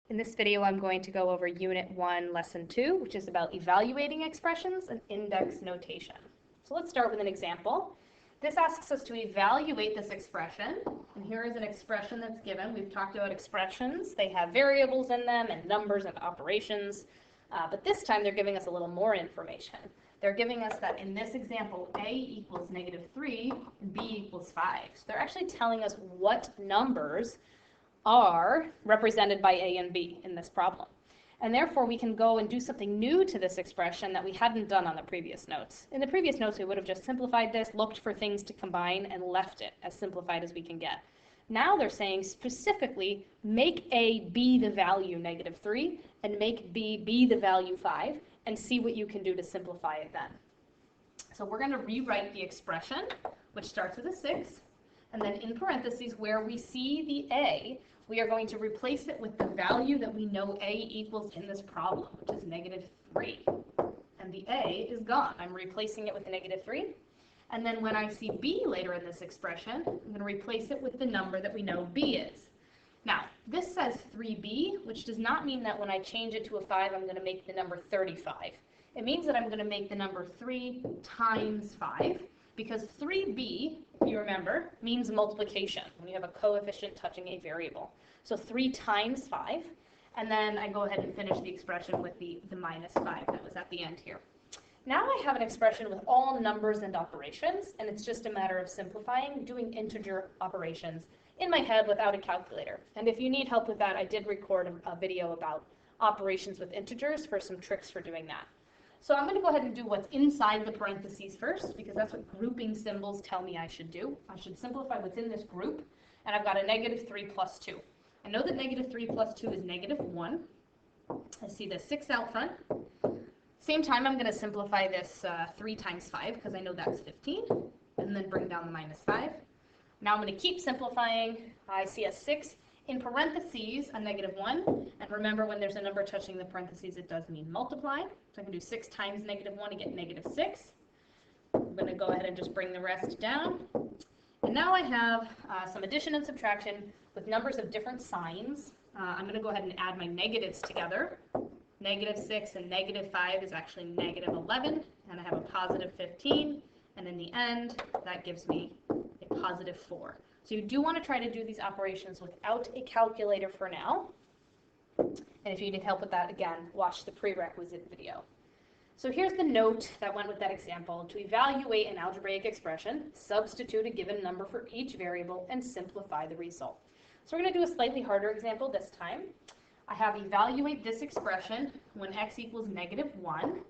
In this video, I'm going to go over Unit 1, Lesson 2, which is about evaluating expressions and index notation. So let's start with an example. This asks us to evaluate this expression, and here is an expression that's given. We've talked about expressions. They have variables in them and numbers and operations, but this time they're giving us a little more information. They're giving us that in this example, a equals -3 and b equals 5. So they're actually telling us what numbers are represented by a and b in this problem. And therefore, we can go and do something new to this expression that we hadn't done on the previous notes. In the previous notes, we would have just simplified this, looked for things to combine, and left it as simplified as we can get. Now they're saying specifically, make a be the value -3 and make b be the value 5, and see what you can do to simplify it then. So we're going to rewrite the expression, which starts with a 6, and then in parentheses, where we see the a, we are going to replace it with the value that we know a equals in this problem, which is -3. And the a is gone. I'm replacing it with the -3. And then when I see b later in this expression, I'm going to replace it with the number that we know b is. Now, this says 3b, which does not mean that when I change it to a 5, I'm going to make the number 35. It means that I'm going to make the number 3 times 5, because 3b, if you remember, means multiplication when you have a coefficient touching a variable. So 3 times 5, and then I go ahead and finish the expression with the -5 that was at the end here. Now I have an expression with all numbers and operations, and it's just a matter of simplifying, doing integer operations in my head without a calculator. And if you need help with that, I did record a video about operations with integers for some tricks for doing that. So I'm going to go ahead and do what's inside the parentheses first, because that's what grouping symbols tell me I should do. I should simplify what's in this group, and I've got a -3 plus 2. I know that -3 plus 2 is -1. I see the 6 out front. Same time, I'm going to simplify this 3 times 5, because I know that's 15, and then bring down the -5. Now I'm going to keep simplifying. I see a 6 in parentheses, a -1, and remember when there's a number touching the parentheses, it does mean multiply. So I can do 6 times -1 to get -6. I'm going to go ahead and just bring the rest down. And now I have some addition and subtraction with numbers of different signs. I'm going to go ahead and add my negatives together. -6 and -5 is actually -11, and I have a +15, and in the end, that gives me a +4. So you do want to try to do these operations without a calculator for now. And if you need help with that, again, watch the prerequisite video. So here's the note that went with that example. To evaluate an algebraic expression, substitute a given number for each variable and simplify the result. So we're going to do a slightly harder example this time. I have evaluate this expression when x equals -1.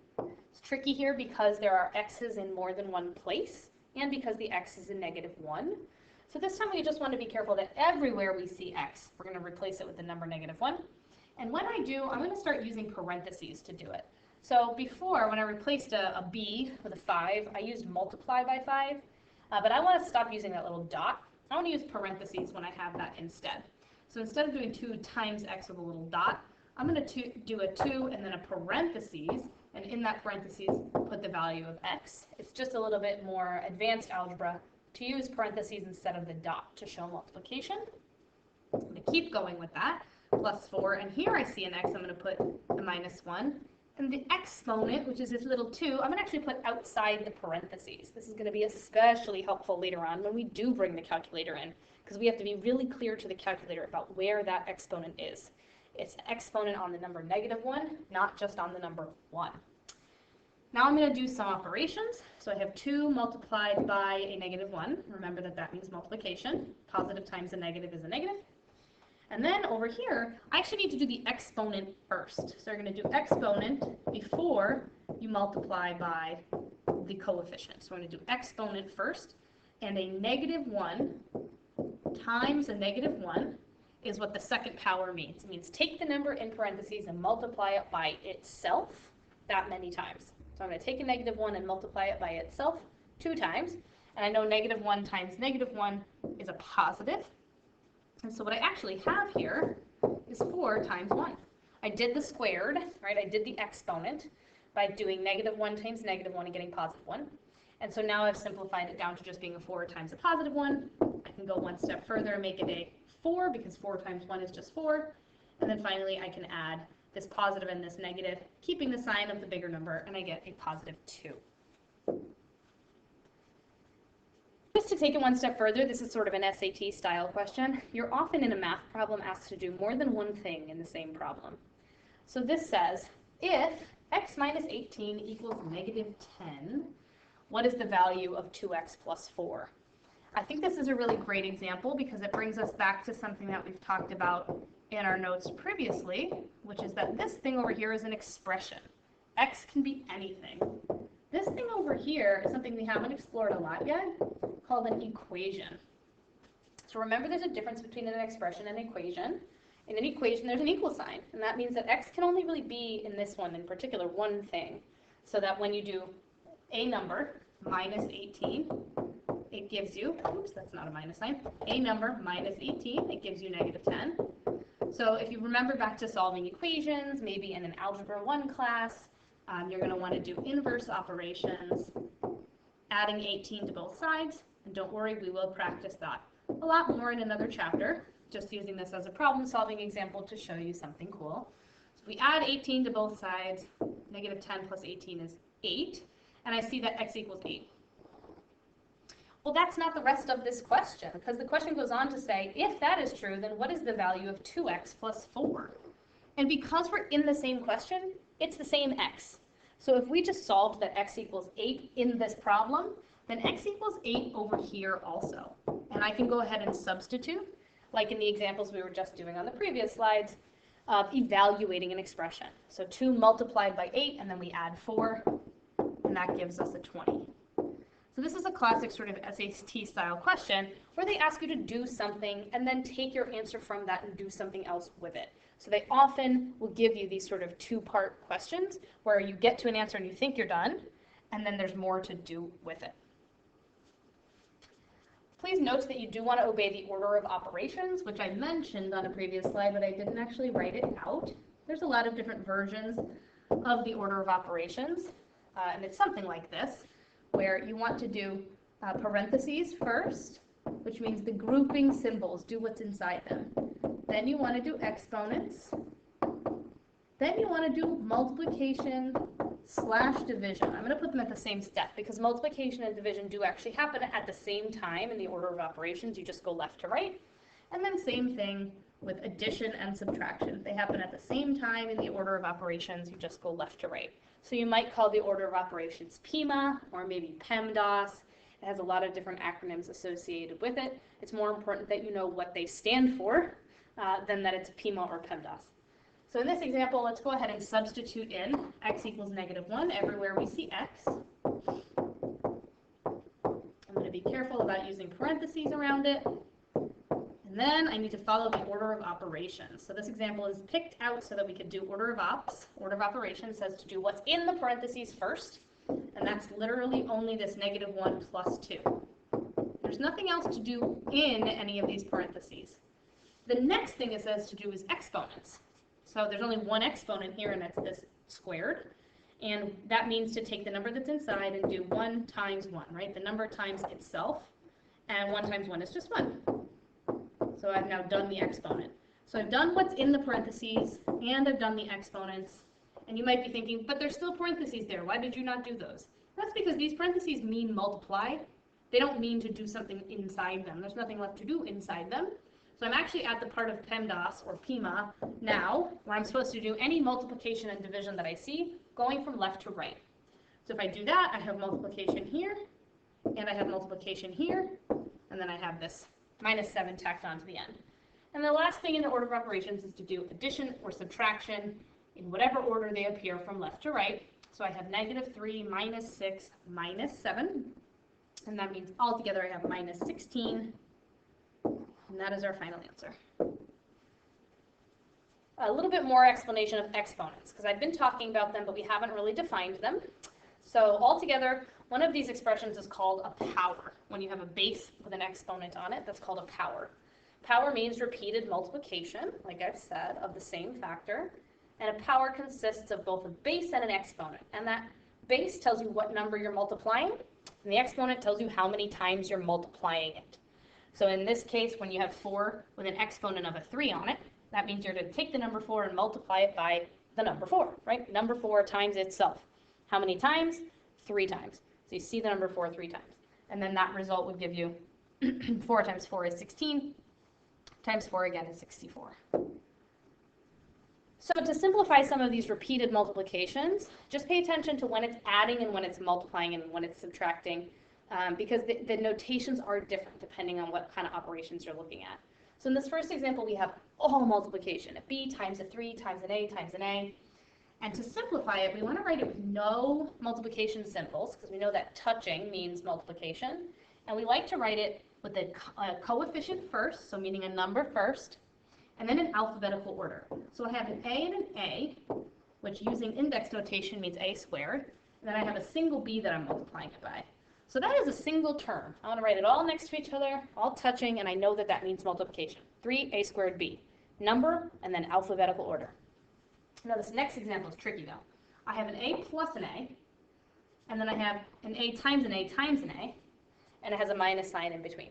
It's tricky here because there are x's in more than one place and because the x is in -1. So this time we just want to be careful that everywhere we see x, we're going to replace it with the number -1. And when I do, I'm going to start using parentheses to do it. So before, when I replaced a b with a 5, I used multiply by 5, but I want to stop using that little dot. I want to use parentheses when I have that instead. So instead of doing 2 times x with a little dot, I'm going to do a 2 and then a parentheses, and in that parentheses, put the value of x. It's just a little bit more advanced algebra to use parentheses instead of the dot to show multiplication. I'm going to keep going with that, +4, and here I see an x, I'm going to put the -1, and the exponent, which is this little 2, I'm going to actually put outside the parentheses. This is going to be especially helpful later on when we do bring the calculator in, because we have to be really clear to the calculator about where that exponent is. It's an exponent on the number -1, not just on the number 1. Now I'm going to do some operations. So I have 2 multiplied by a -1. Remember that that means multiplication. Positive times a negative is a negative. And then over here, I actually need to do the exponent first. So you're going to do exponent before you multiply by the coefficient. So we're going to do exponent first. And a -1 times a -1 is what the second power means. It means take the number in parentheses and multiply it by itself that many times. So I'm going to take a -1 and multiply it by itself 2 times. And I know -1 times -1 is a positive. And so what I actually have here is 4 times 1. I did the squared, right? I did the exponent by doing -1 times -1 and getting +1. And so now I've simplified it down to just being a 4 times a +1. I can go one step further and make it a 4 because 4 times 1 is just 4. And then finally, I can add this positive and this negative, keeping the sign of the bigger number, and I get a positive 2. Just to take it one step further, this is sort of an SAT style question. You're often in a math problem asked to do more than one thing in the same problem. So this says, if x minus 18 equals negative 10, what is the value of 2x plus 4? I think this is a really great example because it brings us back to something that we've talked about in our notes previously, which is that this thing over here is an expression. X can be anything. This thing over here is something we haven't explored a lot yet, called an equation. So remember, there's a difference between an expression and an equation. In an equation, there's an equal sign, and that means that x can only really be, in this one in particular, one thing. So that when you do a number, minus 18, it gives you, oops, that's not a minus sign, a number minus 18, it gives you negative 10. So if you remember back to solving equations, maybe in an Algebra 1 class, you're going to want to do inverse operations, adding 18 to both sides, and don't worry, we will practice that a lot more in another chapter, just using this as a problem-solving example to show you something cool. So we add 18 to both sides, negative 10 plus 18 is 8, and I see that x equals 8. Well, that's not the rest of this question, because the question goes on to say, if that is true, then what is the value of 2x plus 4? And because we're in the same question, it's the same x. So if we just solved that x equals 8 in this problem, then x equals 8 over here also. And I can go ahead and substitute, like in the examples we were just doing on the previous slides, of evaluating an expression. So 2 multiplied by 8, and then we add 4, and that gives us a 20. So this is a classic sort of SAT style question where they ask you to do something and then take your answer from that and do something else with it. So they often will give you these sort of two-part questions where you get to an answer and you think you're done, and then there's more to do with it. Please note that you do want to obey the order of operations, which I mentioned on a previous slide, but I didn't actually write it out. There's a lot of different versions of the order of operations, and it's something like this, where you want to do parentheses first, which means the grouping symbols, do what's inside them. Then you want to do exponents. Then you want to do multiplication slash division. I'm going to put them at the same step because multiplication and division do actually happen at the same time in the order of operations. You just go left to right. And then same thing with addition and subtraction. They happen at the same time in the order of operations. You just go left to right. So you might call the order of operations PEMA or maybe PEMDAS. It has a lot of different acronyms associated with it. It's more important that you know what they stand for than that it's PEMA or PEMDAS. So in this example, let's go ahead and substitute in x equals -1 everywhere we see x. I'm going to be careful about using parentheses around it. And then I need to follow the order of operations. So this example is picked out so that we could do order of ops. Order of operations says to do what's in the parentheses first, and that's literally only this -1 plus 2. There's nothing else to do in any of these parentheses. The next thing it says to do is exponents. So there's only one exponent here, and that's this squared. And that means to take the number that's inside and do 1 times 1, right? The number times itself, and 1 times 1 is just 1. So I've now done the exponent. So I've done what's in the parentheses, and I've done the exponents. And you might be thinking, but there's still parentheses there. Why did you not do those? That's because these parentheses mean multiply. They don't mean to do something inside them. There's nothing left to do inside them. So I'm actually at the part of PEMDAS, or PEMA, now, where I'm supposed to do any multiplication and division that I see, going from left to right. So if I do that, I have multiplication here, and I have multiplication here, and then I have this -7 tacked on to the end. And the last thing in the order of operations is to do addition or subtraction in whatever order they appear from left to right. So I have -3, -6, -7, and that means altogether I have -16, and that is our final answer. A little bit more explanation of exponents, because I've been talking about them, but we haven't really defined them. So altogether, one of these expressions is called a power. When you have a base with an exponent on it, that's called a power. Power means repeated multiplication, like I've said, of the same factor. And a power consists of both a base and an exponent. And that base tells you what number you're multiplying, and the exponent tells you how many times you're multiplying it. So in this case, when you have 4 with an exponent of a 3 on it, That means you're going to take the number 4 and multiply it by the number 4, right? Number 4 times itself. How many times? 3 times. So you see the number 4 3 times. And then that result would give you 4 times 4 is 16, times 4 again is 64. So to simplify some of these repeated multiplications, just pay attention to when it's adding and when it's multiplying and when it's subtracting, because the notations are different depending on what kind of operations you're looking at. So in this first example, we have all multiplication, a b times a 3 times an a times an a. And to simplify it, we want to write it with no multiplication symbols, because we know that touching means multiplication. And we like to write it with a coefficient first, so meaning a number first, and then in alphabetical order. So I have an a and an a, which using index notation means a squared, and then I have a single b that I'm multiplying it by. So that is a single term. I want to write it all next to each other, all touching, and I know that that means multiplication. 3a squared b, number, and then alphabetical order. Now this next example is tricky though. I have an a plus an a, and then I have an a times an a times an a, and it has a minus sign in between.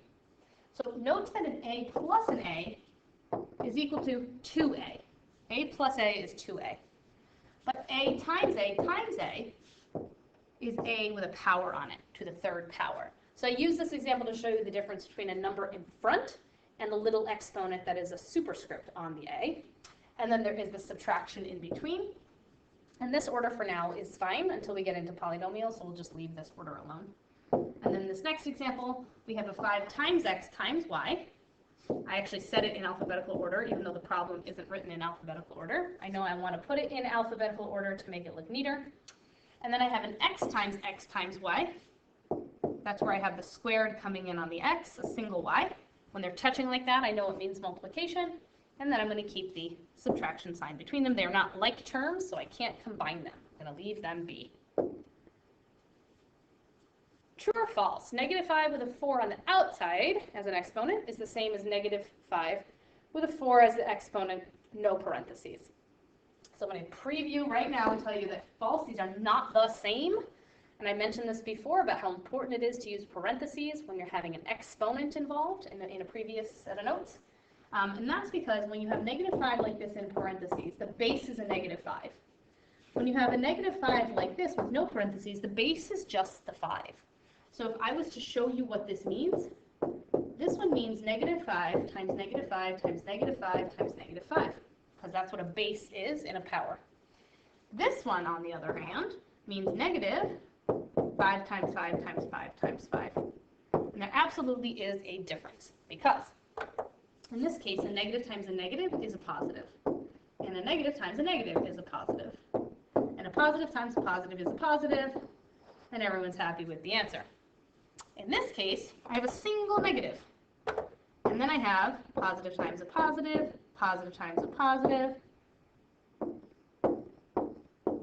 So note that an a plus an a is equal to 2a. A plus a is 2a. But a times a is a with a power on it, to the third power. So I use this example to show you the difference between a number in front and the little exponent that is a superscript on the a. And then there is the subtraction in between. And this order for now is fine until we get into polynomials, so we'll just leave this order alone. And then this next example, we have a 5 times x times y. I actually said it in alphabetical order, even though the problem isn't written in alphabetical order. I know I want to put it in alphabetical order to make it look neater. And then I have an x times y. That's where I have the squared coming in on the x, a single y. When they're touching like that, I know it means multiplication. And then I'm going to keep the subtraction sign between them. They're not like terms, so I can't combine them. I'm going to leave them be. True or false? -5 with a 4 on the outside as an exponent is the same as -5 with a 4 as the exponent, no parentheses. So I'm going to preview right now and tell you that false, these are not the same. And I mentioned this before about how important it is to use parentheses when you're having an exponent involved in a previous set of notes. And that's because when you have -5 like this in parentheses, the base is a -5. When you have a -5 like this with no parentheses, the base is just the 5. So if I was to show you what this means, this one means -5 times -5 times -5 times -5, because that's what a base is in a power. This one, on the other hand, means -5 times 5 times 5 times 5. And there absolutely is a difference, because in this case, a negative times a negative is a positive, and a negative times a negative is a positive, and a positive times a positive is a positive, and everyone's happy with the answer. In this case, I have a single negative, and then I have positive times a positive, positive times a positive,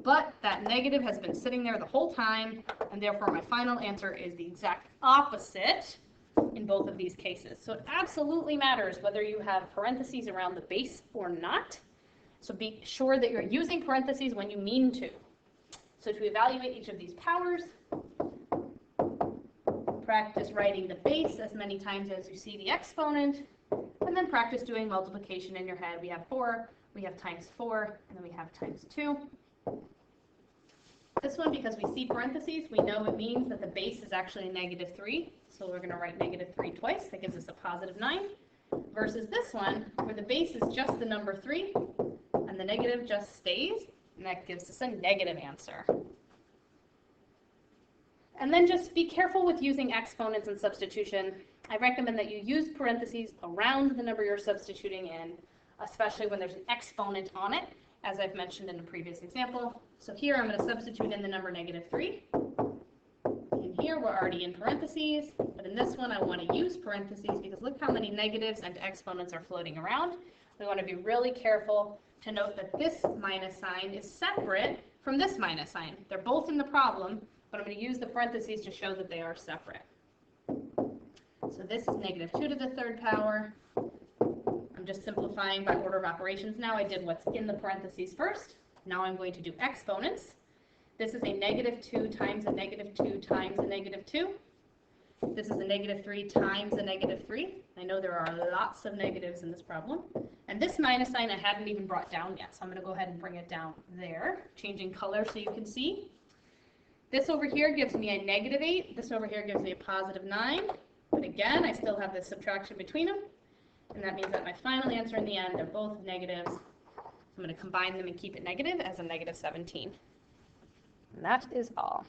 but that negative has been sitting there the whole time, and therefore my final answer is the exact opposite in both of these cases. So it absolutely matters whether you have parentheses around the base or not. So be sure that you're using parentheses when you mean to. So to evaluate each of these powers, practice writing the base as many times as you see the exponent, and then practice doing multiplication in your head. We have 4, we have times 4, and then we have times 2. This one, because we see parentheses, we know it means that the base is actually a -3. So we're going to write -3 twice. That gives us a positive 9. Versus this one, where the base is just the number 3, and the negative just stays, and that gives us a negative answer. And then just be careful with using exponents and substitution. I recommend that you use parentheses around the number you're substituting in, especially when there's an exponent on it, as I've mentioned in the previous example. So here I'm going to substitute in the number -3. And here we're already in parentheses, but in this one I want to use parentheses because look how many negatives and exponents are floating around. We want to be really careful to note that this minus sign is separate from this minus sign. They're both in the problem, but I'm going to use the parentheses to show that they are separate. So this is -2 to the third power. I'm just simplifying by order of operations now. I did what's in the parentheses first. Now I'm going to do exponents. This is a -2 times a -2 times a -2. This is a negative 3 times a negative 3. I know there are lots of negatives in this problem. And this minus sign I hadn't even brought down yet, so I'm going to go ahead and bring it down there, changing color so you can see. This over here gives me a negative 8. This over here gives me a positive 9. But again, I still have this subtraction between them. And that means that my final answer in the end, they're both negatives. So I'm going to combine them and keep it negative as a negative 17. And that is all.